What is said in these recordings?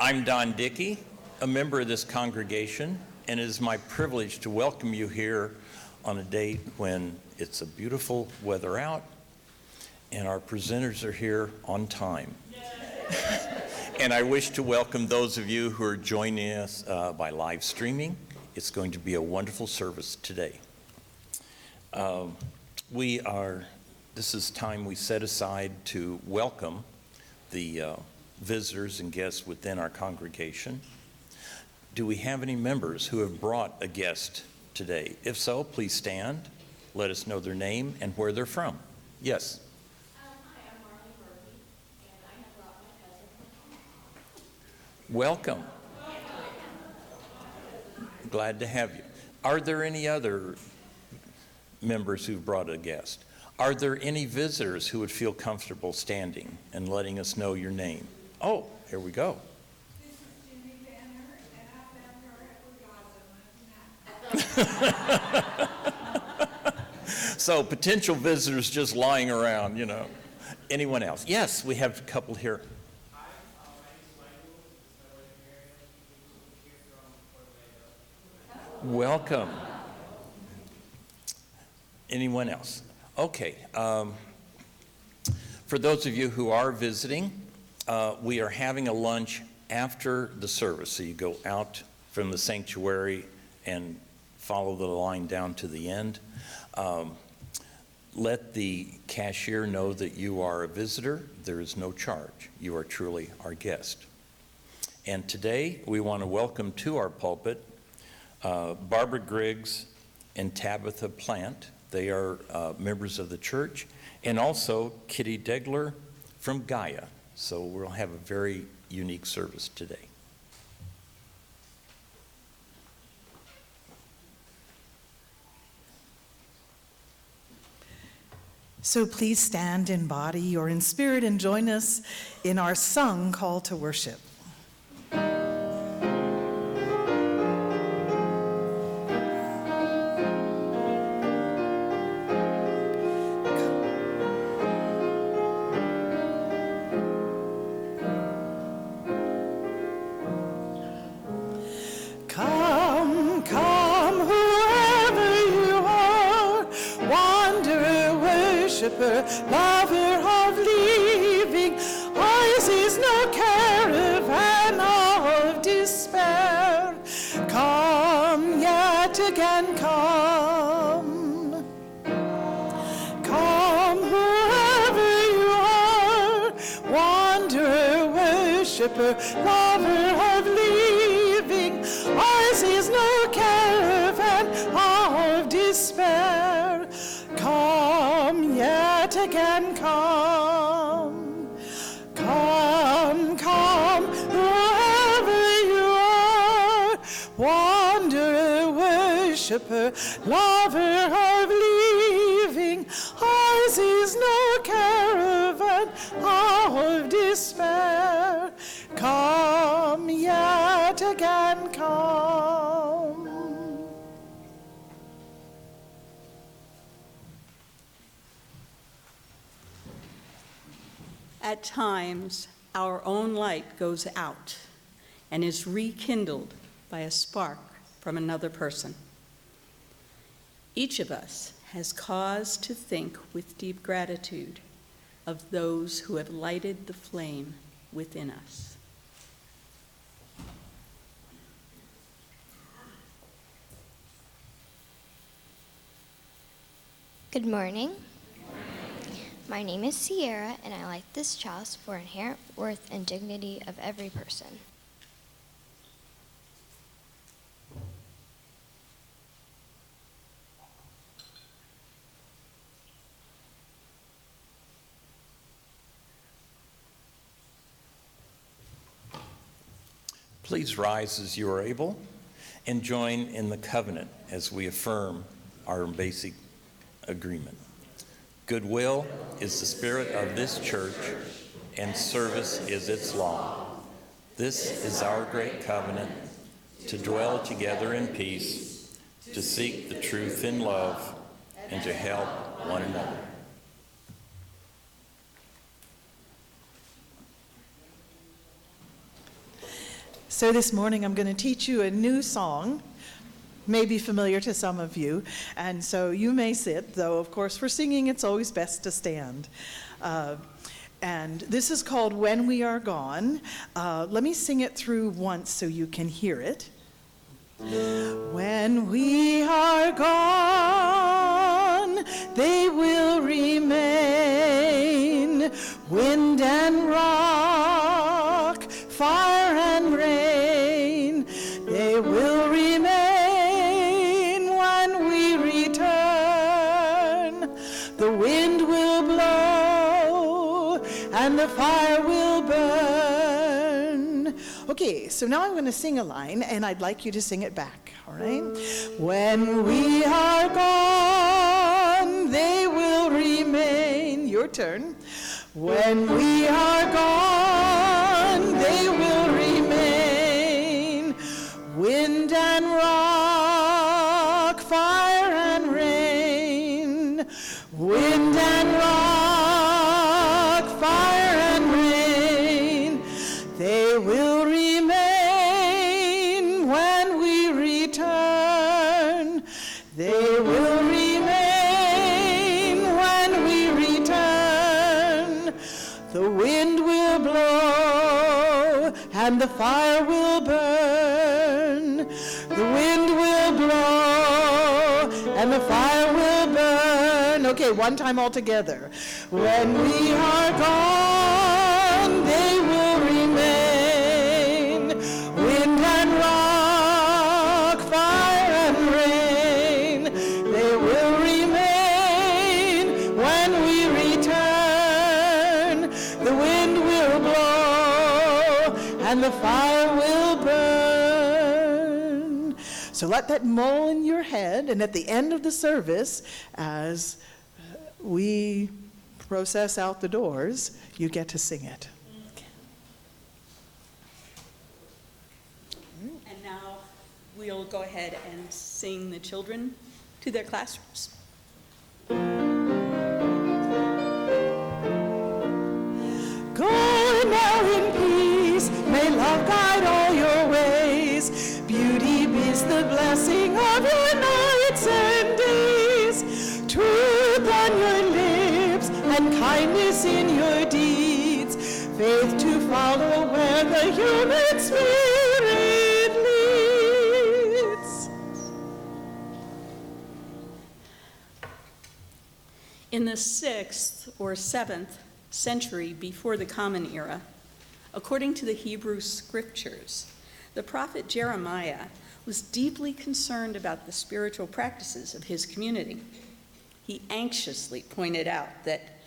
I'm Don Dickey, a member of this congregation, and it is my privilege to welcome you here on a day when it's a beautiful weather out and our presenters are here on time. And I wish to welcome those of you who are joining us by live streaming. It's going to be a wonderful service today. This is time we set aside to welcome the visitors and guests within our congregation. Do we have any members who have brought a guest today? If so, please stand. Let us know their name and where they're from. Yes. Hi, I'm Marlene Murphy, and I have brought my cousin. Welcome. Glad to have you. Are there any other members who've brought a guest? Are there any visitors who would feel comfortable standing and letting us know your name? Oh, here we go. This is Jimmy Banner, and I found her at Orgasm. So potential visitors just lying around, you know. Anyone else? Yes, we have a couple here. Hi, my name is Michael. Welcome. Anyone else? Okay. For those of you who are visiting, we are having a lunch after the service. So you go out from the sanctuary and follow the line down to the end. Let the cashier know that you are a visitor. There is no charge. You are truly our guest. And today we want to welcome to our pulpit Barbara Griggs and Tabitha Plant. They are members of the church, and also Kitty Degler from Gaia. So we'll have a very unique service today. So please stand in body or in spirit and join us in our sung call to worship. Come, come, whoever you are, wanderer, worshiper, lover of living, ours is no caravan of despair. Come, yet again come. Come, whoever you are, wanderer, worshiper, lover of living, ours is no caravan of despair. Come, yet again come. Come, come, whoever you are, wanderer, worshiper, lover of living, ours is no caravan of despair. Come, yet again come. At times, our own light goes out and is rekindled by a spark from another person. Each of us has cause to think with deep gratitude of those who have lighted the flame within us. Good morning. My name is Sierra, and I light this chalice for inherent worth and dignity of every person. Please rise as you are able and join in the covenant as we affirm our basic agreement. Goodwill is the spirit of this church, and service is its law. This is our great covenant, to dwell together in peace, to seek the truth in love, and to help one another. So this morning I'm going to teach you a new song, may be familiar to some of you, and so you may sit, though of course for singing it's always best to stand. And this is called When We Are Gone. Let me sing it through once so you can hear it. When we are gone, they will remain, wind and rock, fire and rain. They will remain when we return. The wind will blow and the fire will burn. Okay, so now I'm going to sing a line, and I'd like you to sing it back, all right? When we are gone, they will remain. Your turn. When we are gone, they will remain. Wind and rock, fire and rain. Wind and rock, fire and rain. They will remain when we return. They will remain when we return. The wind will blow and the fire will burn. The wind will blow and the fire will burn. Okay, one time all together. When we are gone, they will remain. Wind and rock, fire and rain. They will remain when we return. The wind will blow and the fire will burn. So let that mull in your head, and at the end of the service, as we process out the doors, you get to sing it. And now we'll go ahead and sing the children to their classrooms. Go now in peace, may love guide all your ways. Beauty is the blessing of your nights and days. Truth on your lips and kindness in your deeds. Faith to follow where the human spirit leads. In the 6th or 7th century before the Common Era, according to the Hebrew Scriptures, the prophet Jeremiah was deeply concerned about the spiritual practices of his community. He anxiously pointed out that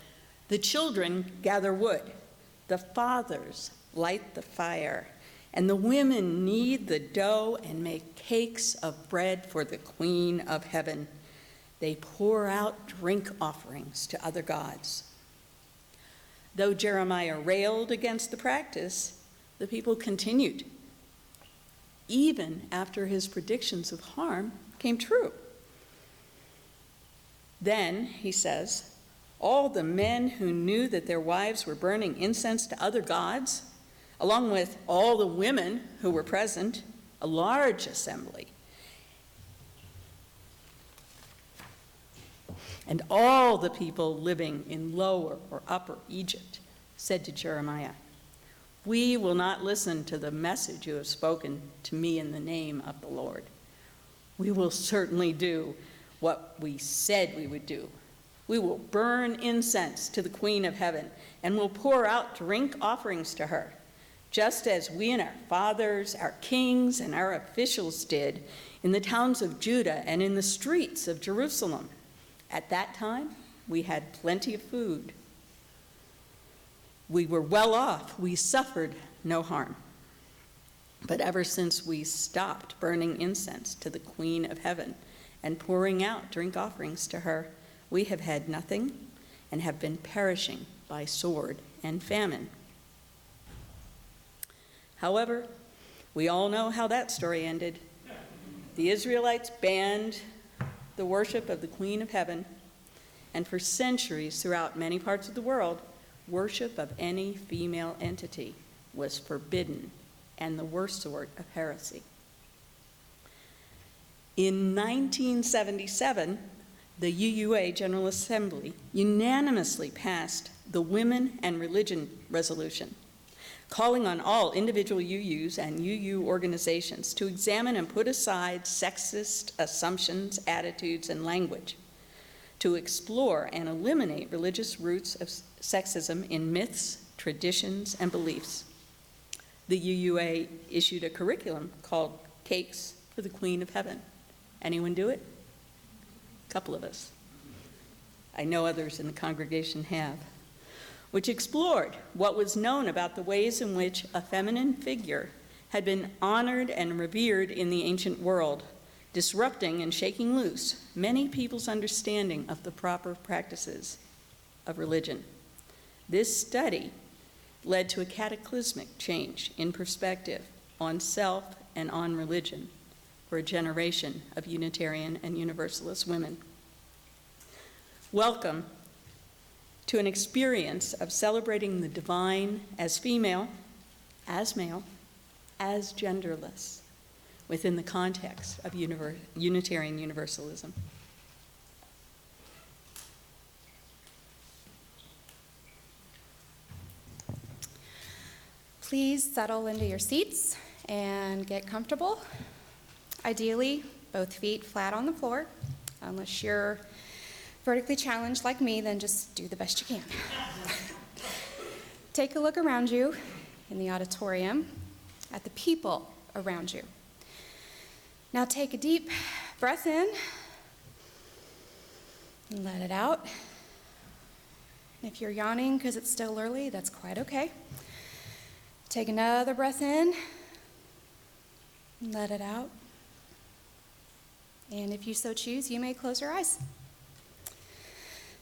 the children gather wood, the fathers light the fire, and the women knead the dough and make cakes of bread for the Queen of Heaven. They pour out drink offerings to other gods. Though Jeremiah railed against the practice, the people continued, even after his predictions of harm came true. Then, he says, all the men who knew that their wives were burning incense to other gods, along with all the women who were present, a large assembly, and all the people living in Lower or Upper Egypt, said to Jeremiah, "We will not listen to the message you have spoken to me in the name of the Lord. We will certainly do what we said we would do. We will burn incense to the Queen of Heaven, and will pour out drink offerings to her, just as we and our fathers, our kings, and our officials did in the towns of Judah and in the streets of Jerusalem. At that time, we had plenty of food. We were well off. We suffered no harm. But ever since we stopped burning incense to the Queen of Heaven and pouring out drink offerings to her, we have had nothing and have been perishing by sword and famine." However, we all know how that story ended. The Israelites banned the worship of the Queen of Heaven, and for centuries throughout many parts of the world, worship of any female entity was forbidden and the worst sort of heresy. In 1977, the UUA General Assembly unanimously passed the Women and Religion Resolution, calling on all individual UUs and UU organizations to examine and put aside sexist assumptions, attitudes, and language, to explore and eliminate religious roots of sexism in myths, traditions, and beliefs. The UUA issued a curriculum called Cakes for the Queen of Heaven. Anyone do it? A couple of us. I know others in the congregation have. Which explored what was known about the ways in which a feminine figure had been honored and revered in the ancient world, disrupting and shaking loose many people's understanding of the proper practices of religion. This study led to a cataclysmic change in perspective on self and on religion for a generation of Unitarian and Universalist women. Welcome to an experience of celebrating the divine as female, as male, as genderless, within the context of Unitarian Universalism. Please settle into your seats and get comfortable. Ideally, both feet flat on the floor. Unless you're vertically challenged like me, then just do the best you can. Take a look around you in the auditorium at the people around you. Now take a deep breath in and let it out. And if you're yawning because it's still early, that's quite okay. Take another breath in and let it out. And if you so choose, you may close your eyes.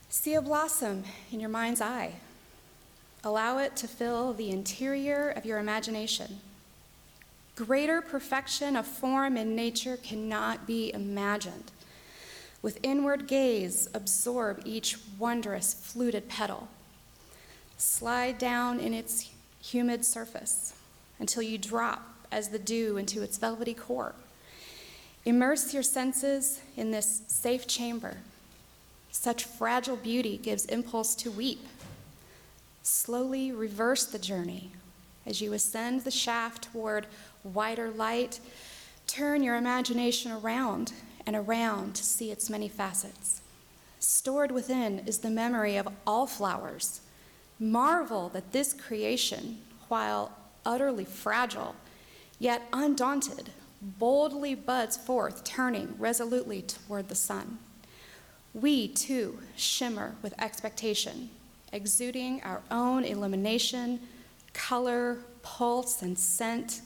See a blossom in your mind's eye. Allow it to fill the interior of your imagination. Greater perfection of form and nature cannot be imagined. With inward gaze, absorb each wondrous fluted petal. Slide down in its humid surface until you drop as the dew into its velvety core. Immerse your senses in this safe chamber. Such fragile beauty gives impulse to weep. Slowly reverse the journey. As you ascend the shaft toward wider light, turn your imagination around and around to see its many facets. Stored within is the memory of all flowers. Marvel that this creation, while utterly fragile, yet undaunted, boldly buds forth, turning resolutely toward the sun. We, too, shimmer with expectation, exuding our own illumination, color, pulse, and scent.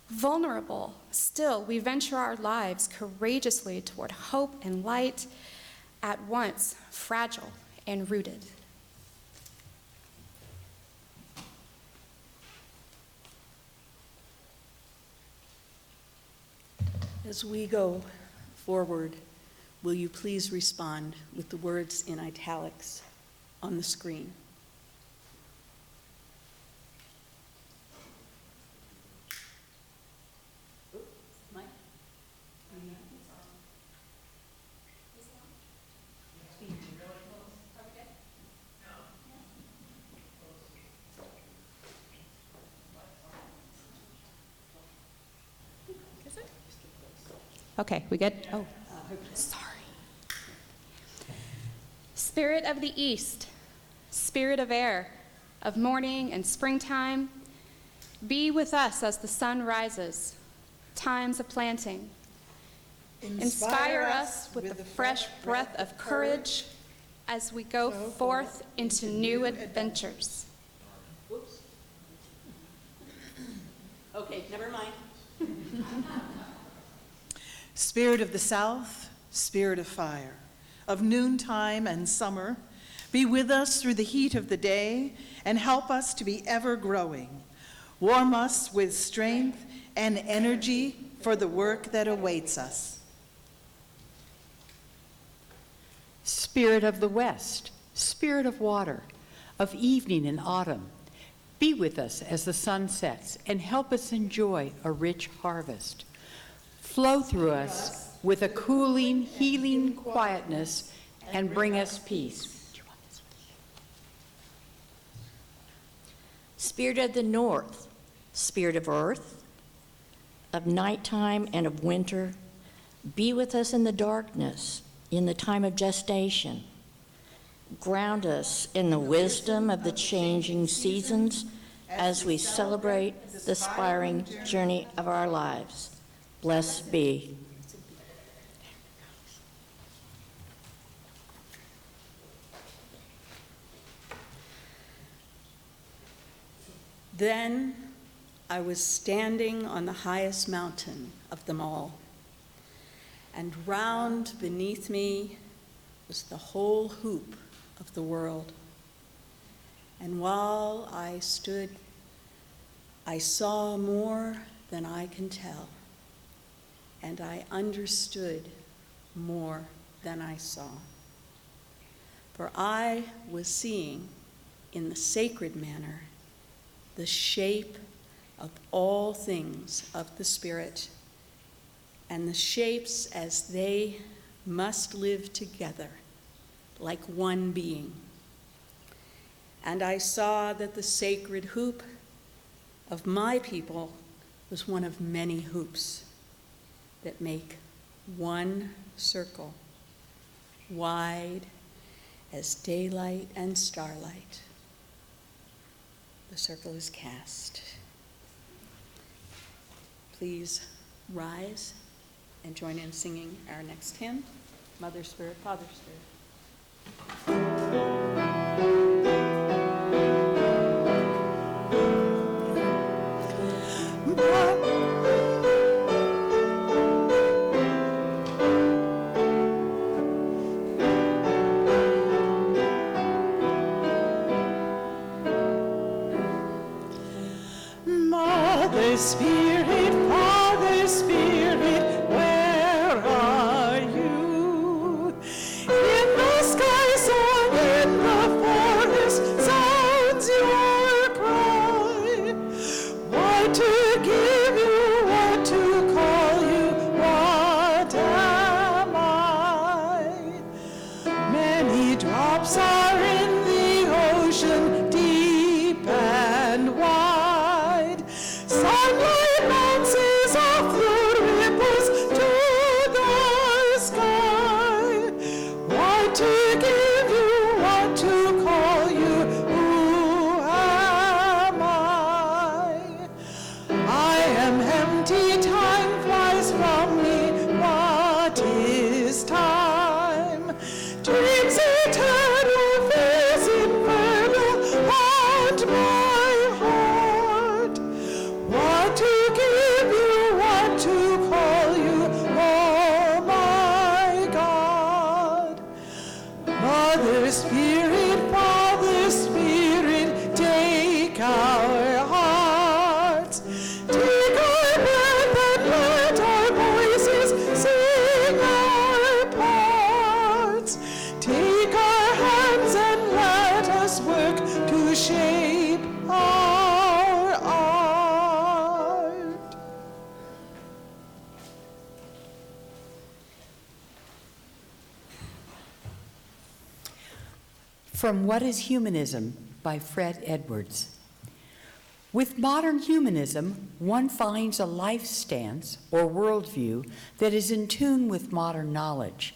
Vulnerable, still, we venture our lives courageously toward hope and light, at once fragile and rooted. As we go forward, will you please respond with the words in italics on the screen? Mike? Okay, we good? Oh, sorry. Spirit of the East, spirit of air, of morning and springtime, be with us as the sun rises, times of planting. Inspire us with the fresh breath of courage as we go forth into new adventures. Whoops. Okay, never mind. Spirit of the South, spirit of fire, of noontime and summer, be with us through the heat of the day and help us to be ever growing. Warm us with strength and energy for the work that awaits us. Spirit of the West, spirit of water, of evening and autumn, Be with us as the sun sets and help us enjoy a rich harvest. Flow through us with a cooling, healing quietness and bring us peace. Spirit of the north, spirit of earth, of nighttime and of winter, be with us in the darkness, in the time of gestation. Ground us in the wisdom of the changing seasons as we celebrate the spiring journey of our lives. Blessed be. Then I was standing on the highest mountain of them all, and round beneath me was the whole hoop of the world. And while I stood, I saw more than I can tell, and I understood more than I saw. For I was seeing in the sacred manner the shape of all things of the Spirit, and the shapes as they must live together like one being. And I saw that the sacred hoop of my people was one of many hoops that make one circle, wide as daylight and starlight. The circle is cast. Please rise and join in singing our next hymn, Mother Spirit, Father Spirit. Mother Spirit, Father Spirit, where are you? In the skies or in the forest sounds your cry. What to give you, what to call you, what am I? Many drops are in the ocean, deep and wide. Sunlight bounces off the ripples to the sky. What to give you, what to call you, who am I? I am empty, time flies from me. What is time? Dreams eternal, fears infernal haunt my heart. What to give you, what to call you, oh my God. Mother Spirit, Father Spirit, take our hearts. Take our breath and let our voices sing our parts. Take our hands and let us work to shape our art. From What is Humanism by Fred Edwards. With modern humanism, one finds a life stance or worldview that is in tune with modern knowledge,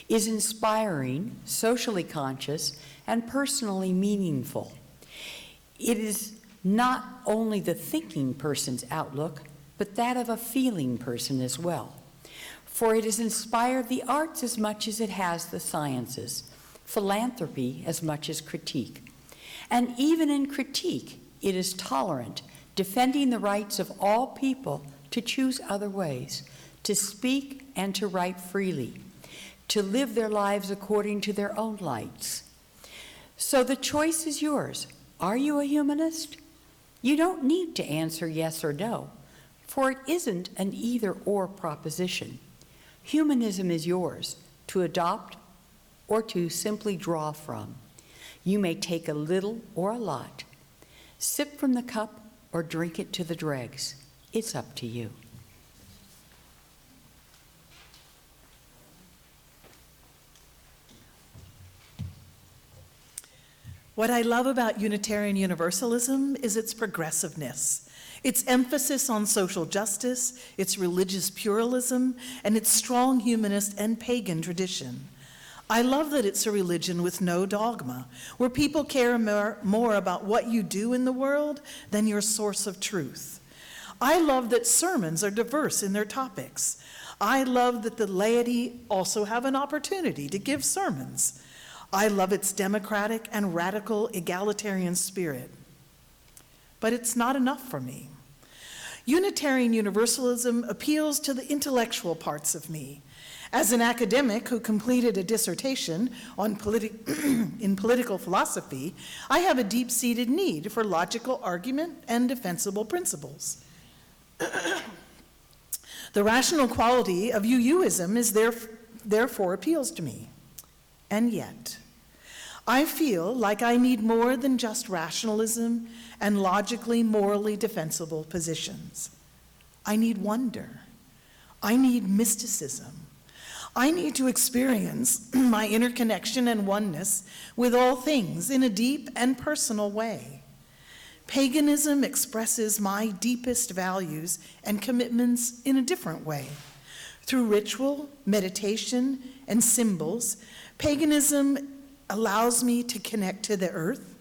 is inspiring, socially conscious, and personally meaningful. It is not only the thinking person's outlook, but that of a feeling person as well. For it has inspired the arts as much as it has the sciences, philanthropy as much as critique. And even in critique, it is tolerant, defending the rights of all people to choose other ways, to speak and to write freely, to live their lives according to their own lights. So the choice is yours. Are you a humanist? You don't need to answer yes or no, for it isn't an either-or proposition. Humanism is yours to adopt or to simply draw from. You may take a little or a lot. Sip from the cup or drink it to the dregs. It's up to you. What I love about Unitarian Universalism is its progressiveness, its emphasis on social justice, its religious pluralism, and its strong humanist and pagan tradition. I love that it's a religion with no dogma, where people care more about what you do in the world than your source of truth. I love that sermons are diverse in their topics. I love that the laity also have an opportunity to give sermons. I love its democratic and radical egalitarian spirit. But it's not enough for me. Unitarian Universalism appeals to the intellectual parts of me. As an academic who completed a dissertation on in political philosophy, I have a deep-seated need for logical argument and defensible principles. The rational quality of UUism is therefore appeals to me. And yet, I feel like I need more than just rationalism and logically, morally defensible positions. I need wonder. I need mysticism. I need to experience my interconnection and oneness with all things in a deep and personal way. Paganism expresses my deepest values and commitments in a different way. Through ritual, meditation, and symbols, paganism allows me to connect to the earth,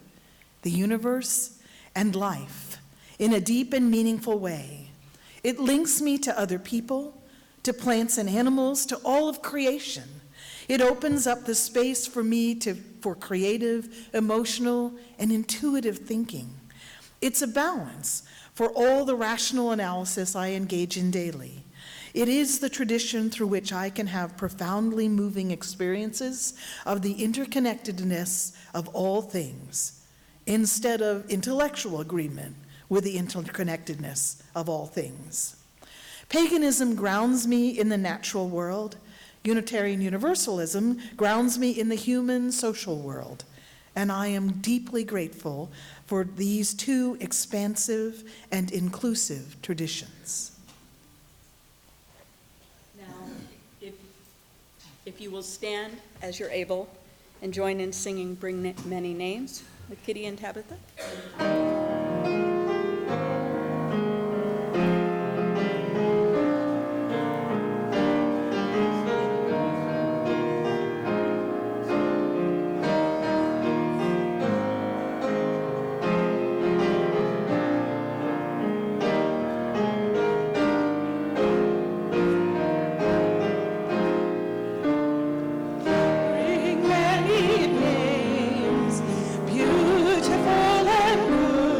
the universe, and life in a deep and meaningful way. It links me to other people, to plants and animals, to all of creation. It opens up the space for me for creative, emotional, and intuitive thinking. It's a balance for all the rational analysis I engage in daily. It is the tradition through which I can have profoundly moving experiences of the interconnectedness of all things, instead of intellectual agreement with the interconnectedness of all things. Paganism grounds me in the natural world. Unitarian Universalism grounds me in the human social world. And I am deeply grateful for these two expansive and inclusive traditions. Now, if you will stand as you're able and join in singing Bring Many Names with Kitty and Tabitha. Bring many names, beautiful and good.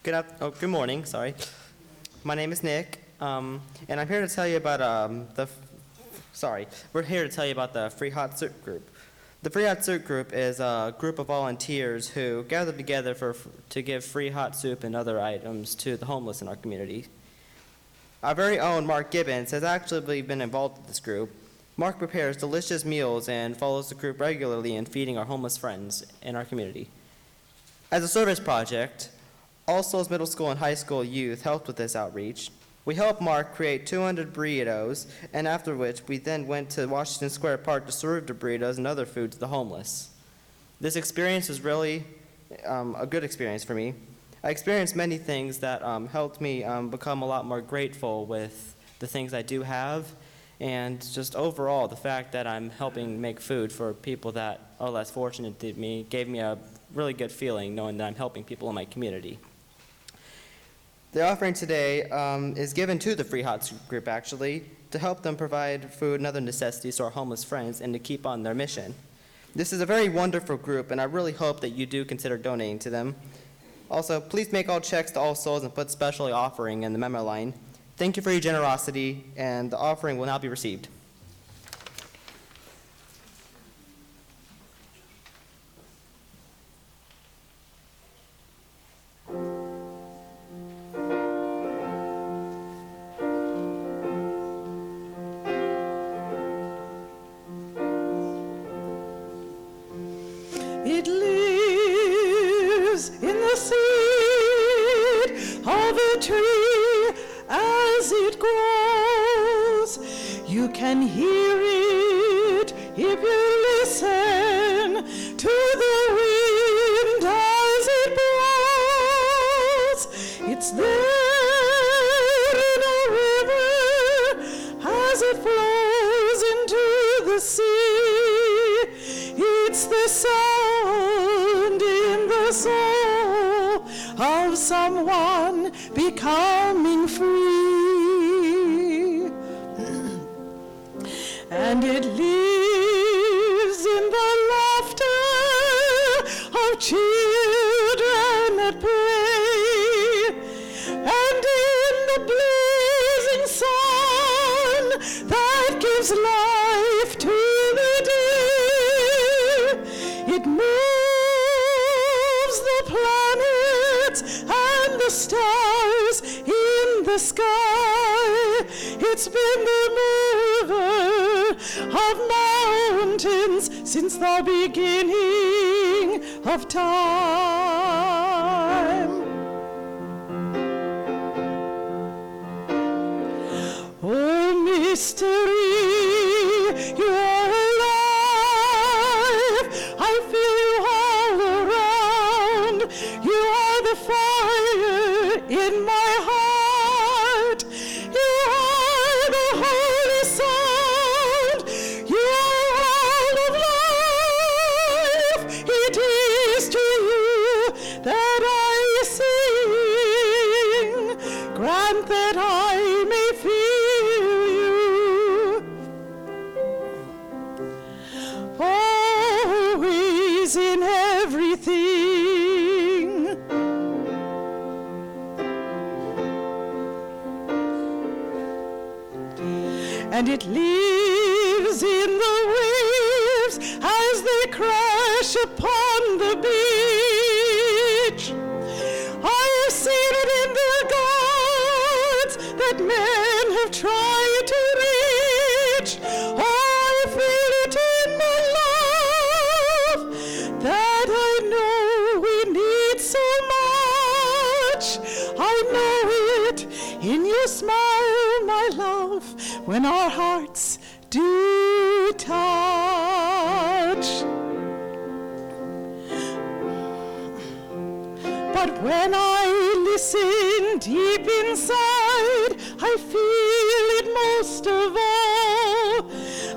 Good morning, sorry. My name is Nick, and I'm here to tell you about we're here to tell you about the Free Hot Soup Group. The Free Hot Soup Group is a group of volunteers who gather together to give free hot soup and other items to the homeless in our community. Our very own Mark Gibbons has actually been involved with this group. Mark prepares delicious meals and follows the group regularly in feeding our homeless friends in our community. As a service project, All Souls Middle School and High School youth helped with this outreach. We helped Mark create 200 burritos, and after which we then went to Washington Square Park to serve the burritos and other food to the homeless. This experience was really a good experience for me. I experienced many things that helped me become a lot more grateful with the things I do have, and just overall the fact that I'm helping make food for people that are less fortunate than me gave me a really good feeling knowing that I'm helping people in my community. The offering today is given to the Free Hot Soup Group, actually, to help them provide food and other necessities to our homeless friends and to keep on their mission. This is a very wonderful group, and I really hope that you do consider donating to them. Also, please make all checks to All Souls and put special offering in the memo line. Thank you for your generosity, and the offering will now be received. It lives in the seed of a tree as it grows. You can hear it if you listen to the wind as it blows. It's there in a river as it flows into the sea. It's the sound in the soul of someone becoming free. And it lives in the laughter of children at play, and in the blazing sun that gives life to the day. It moves the planets and the stars in the sky. It's been the mover of mountains since the beginning of time. Oh, mystery, you are alive. I feel you all around. You are the fire in my heart. You are the holy sound. You are all of life. It is to you that I sing. Grant that I may feel you. Always in everything. And it lives in the waves as they crash upon the beach. I have seen it in the gods that men have tried to reach. Oh, I feel it in my love that I know we need so much. I know it in your smile, my love, when our hearts do touch. But when I listen deep inside, I feel it most of all,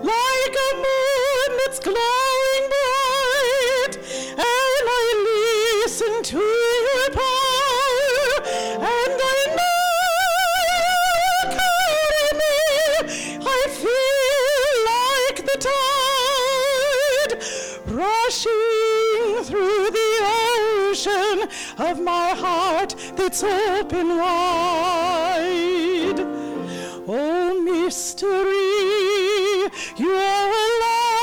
like a moon that's glowing bright, and I listen to your power, and I know you're carrying me. I feel like the tide rushing through the ocean of my heart that's open wide. Oh, mystery, you are alive.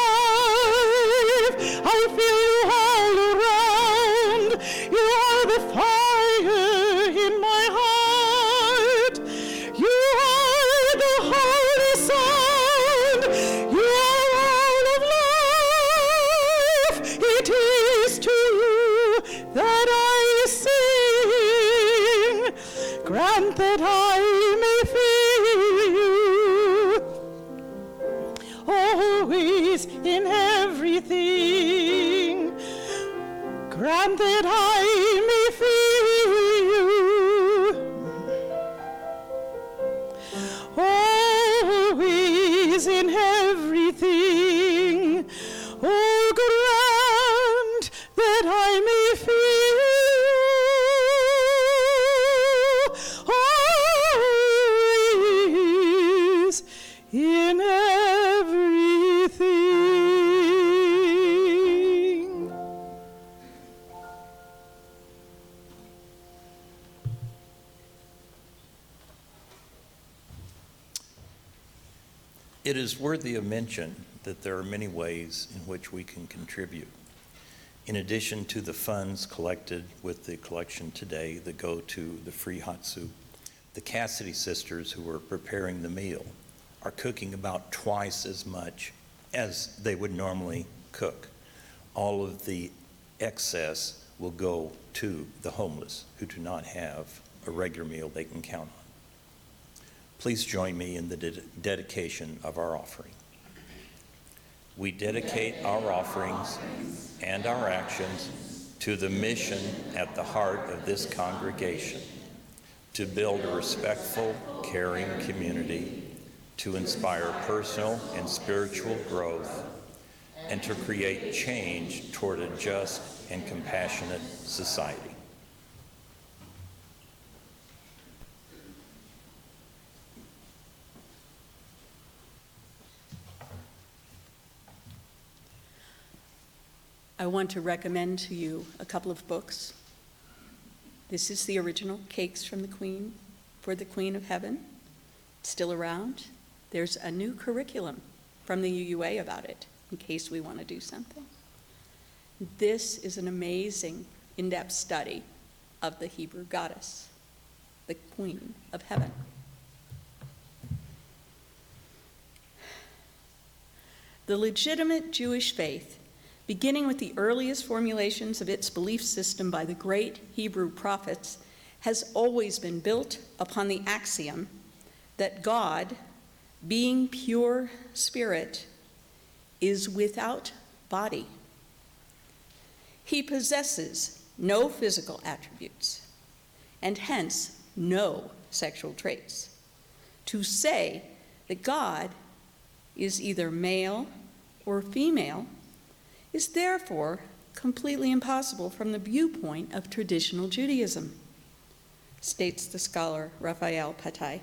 I feel you all around. You are the fire in my heart. You are the holy sound. You are all of life. It is to you that I sing. Grant that I may feel you always in everything. Grant that I may feel you always in everything. Oh, grant that I may feel always in everything. It is worthy of mention that there are many ways in which we can contribute. In addition to the funds collected with the collection today that go to the free hot soup, the Cassidy sisters who are preparing the meal are cooking about twice as much as they would normally cook. All of the excess will go to the homeless who do not have a regular meal they can count on. Please join me in the dedication of our offering. We dedicate our offerings and our actions to the mission at the heart of this congregation, to build a respectful, caring community, to inspire personal and spiritual growth, and to create change toward a just and compassionate society. I want to recommend to you a couple of books. This is the original Cakes from the Queen for the Queen of Heaven. It's still around. There's a new curriculum from the UUA about it, in case we want to do something. This is an amazing in-depth study of the Hebrew goddess, the Queen of Heaven. The legitimate Jewish faith, beginning with the earliest formulations of its belief system by the great Hebrew prophets, has always been built upon the axiom that God, being pure spirit, is without body. He possesses no physical attributes, and hence no sexual traits. To say that God is either male or female is therefore completely impossible from the viewpoint of traditional Judaism, states the scholar Raphael Patai.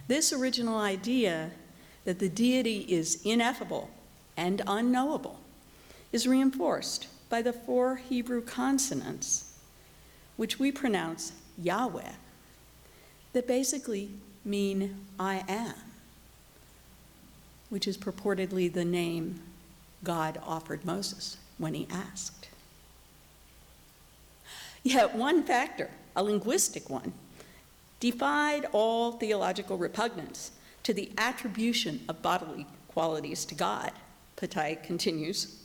This original idea that the deity is ineffable and unknowable is reinforced by the 4 Hebrew consonants, which we pronounce Yahweh, that basically mean I am, which is purportedly the name God offered Moses when he asked. Yet one factor, a linguistic one, defied all theological repugnance to the attribution of bodily qualities to God, Patai continues.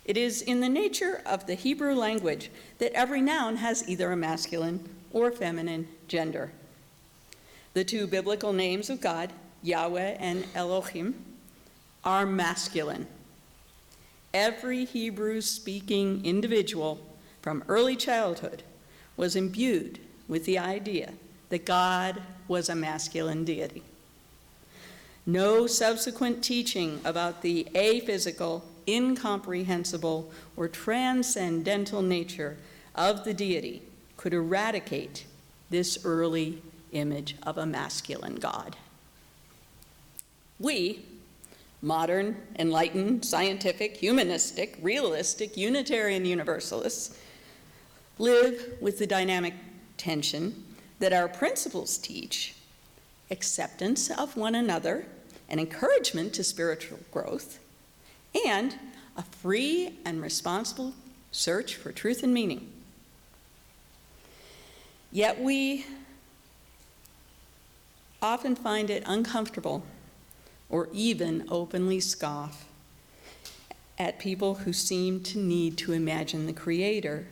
It is in the nature of the Hebrew language that every noun has either a masculine or feminine gender. The 2 biblical names of God, Yahweh and Elohim, are masculine. Every Hebrew-speaking individual from early childhood was imbued with the idea that God was a masculine deity. No subsequent teaching about the aphysical, incomprehensible, or transcendental nature of the deity could eradicate this early image of a masculine God. We, modern, enlightened, scientific, humanistic, realistic, Unitarian Universalists, live with the dynamic tension that our principles teach: acceptance of one another and encouragement to spiritual growth, and a free and responsible search for truth and meaning. Yet we often find it uncomfortable or even openly scoff at people who seem to need to imagine the Creator,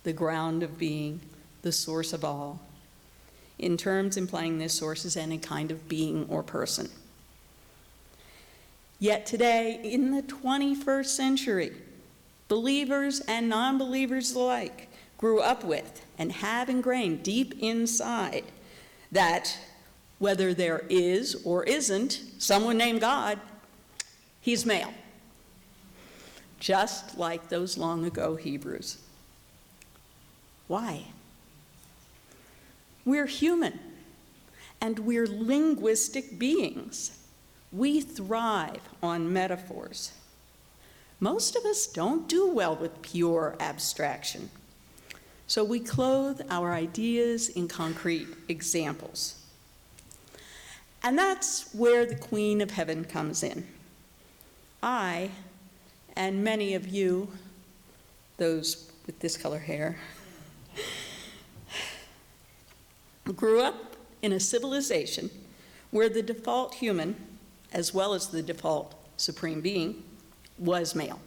the ground of being, the source of all, in terms implying this source is any kind of being or person. Yet today, in the 21st century, believers and non-believers alike grew up with and have ingrained deep inside that whether there is or isn't someone named God, he's male. Just like those long ago Hebrews. Why? We're human, and we're linguistic beings. We thrive on metaphors. Most of us don't do well with pure abstraction, so we clothe our ideas in concrete examples. And that's where the Queen of Heaven comes in. I, and many of you, those with this color hair, grew up in a civilization where the default human, as well as the default supreme being, was male.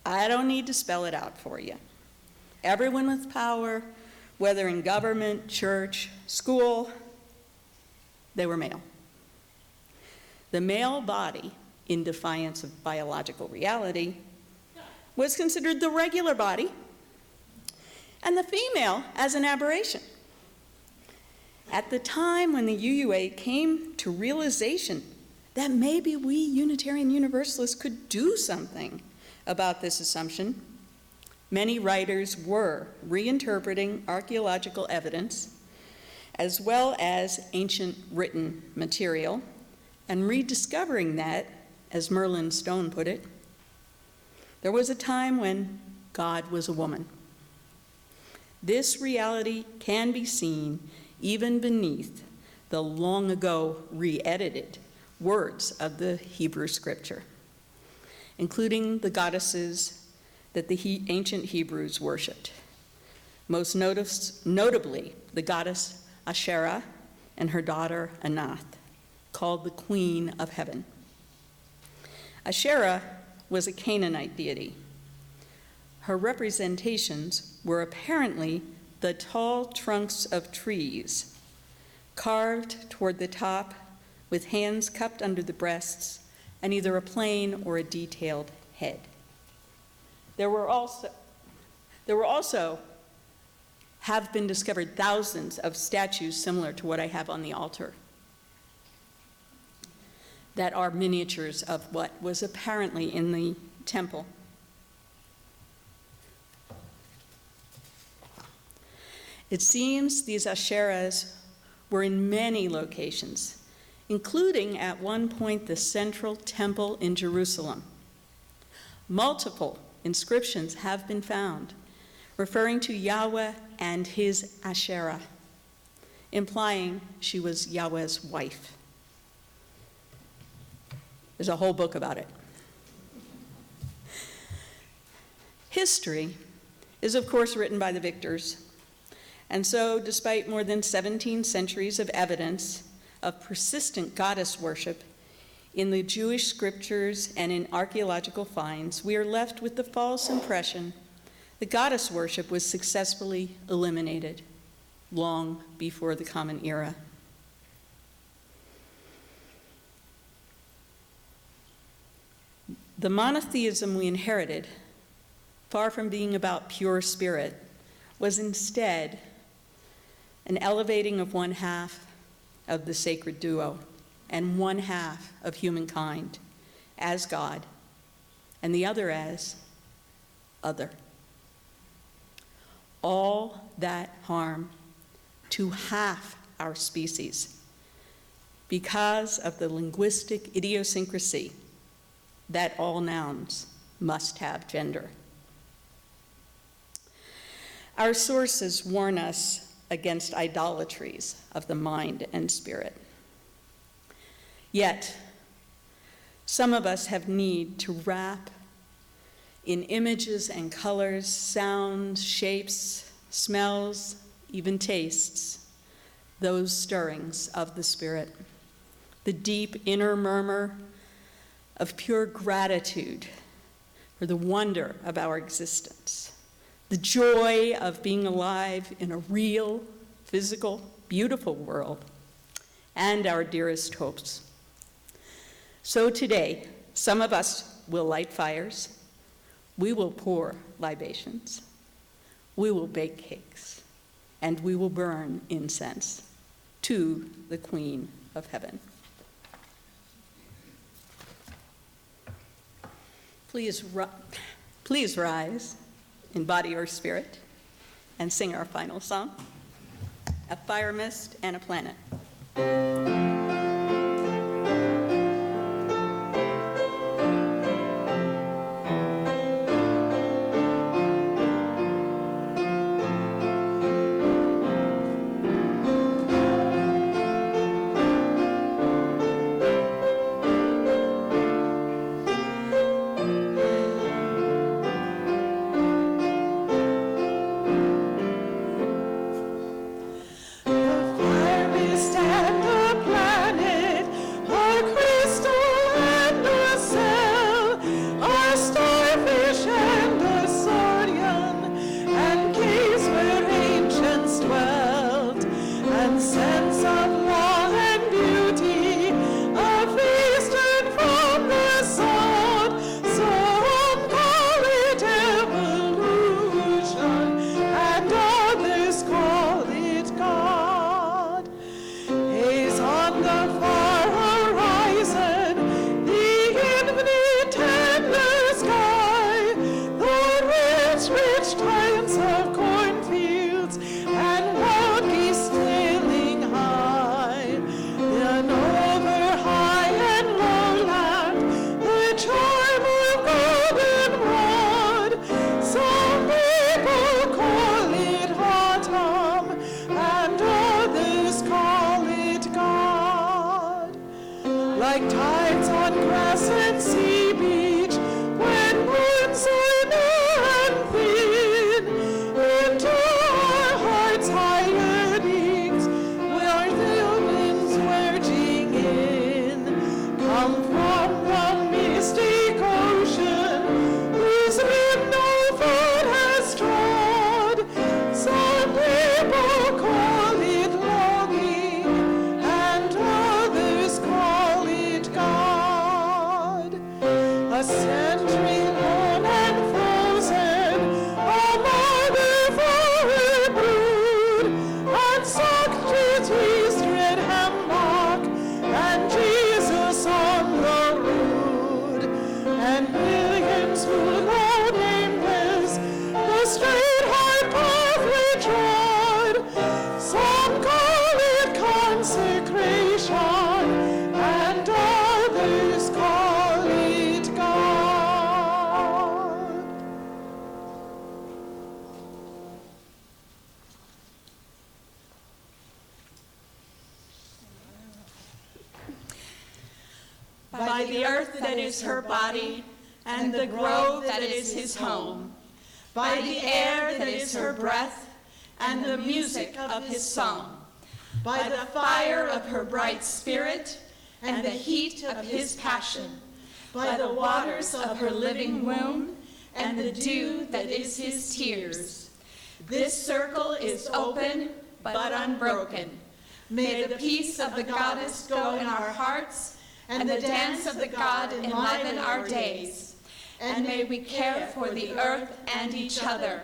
I don't need to spell it out for you. Everyone with power, whether in government, church, school, they were male. The male body, in defiance of biological reality, was considered the regular body, and the female as an aberration. At the time when the UUA came to realization that maybe we Unitarian Universalists could do something about this assumption, many writers were reinterpreting archaeological evidence as well as ancient written material and rediscovering that, as Merlin Stone put it, there was a time when God was a woman. This reality can be seen even beneath the long ago re-edited words of the Hebrew scripture, including the goddesses that the ancient Hebrews worshipped, most notably the goddess Asherah and her daughter Anath, called the Queen of Heaven. Asherah was a Canaanite deity. Her representations were apparently the tall trunks of trees, carved toward the top with hands cupped under the breasts and either a plain or a detailed head. There were also have been discovered thousands of statues similar to what I have on the altar that are miniatures of what was apparently in the temple. It seems these Asherahs were in many locations, including at one point the central temple in Jerusalem. Multiple inscriptions have been found referring to Yahweh and his Asherah, implying she was Yahweh's wife. There's a whole book about it. History is, of course, written by the victors. And so, despite more than 17 centuries of evidence of persistent goddess worship in the Jewish scriptures and in archaeological finds, we are left with the false impression that goddess worship was successfully eliminated long before the Common Era. The monotheism we inherited, far from being about pure spirit, was instead an elevating of one half of the sacred duo and one half of humankind as God and the other as other. All that harm to half our species because of the linguistic idiosyncrasy that all nouns must have gender. Our sources warn us against idolatries of the mind and spirit. Yet, some of us have need to wrap in images and colors, sounds, shapes, smells, even tastes, those stirrings of the spirit, the deep inner murmur of pure gratitude for the wonder of our existence, the joy of being alive in a real, physical, beautiful world, and our dearest hopes. So today, some of us will light fires, we will pour libations, we will bake cakes, and we will burn incense to the Queen of Heaven. Please rise in body or spirit and sing our final song, A Fire Mist and a Planet. by the earth that is her body, and the grove that is his home, by the air that is her breath, and the music of his song, by the fire of her bright spirit, and the heat of his passion, by the waters of her living womb, and the dew that is his tears. This circle is open, but unbroken. May the peace of the goddess go in our hearts, and the dance of the god enliven our days. And may we care for the earth and each other,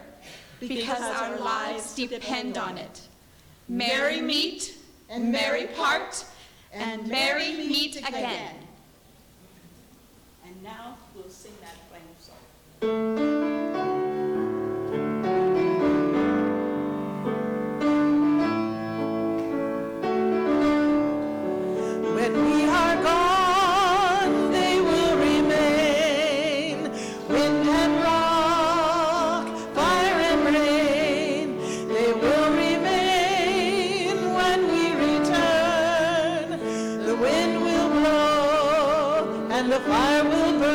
because our lives depend on it. Merry meet, and merry part, and merry meet again. And now we'll sing that final song. Wind and rock, fire and rain, and the fire will burn.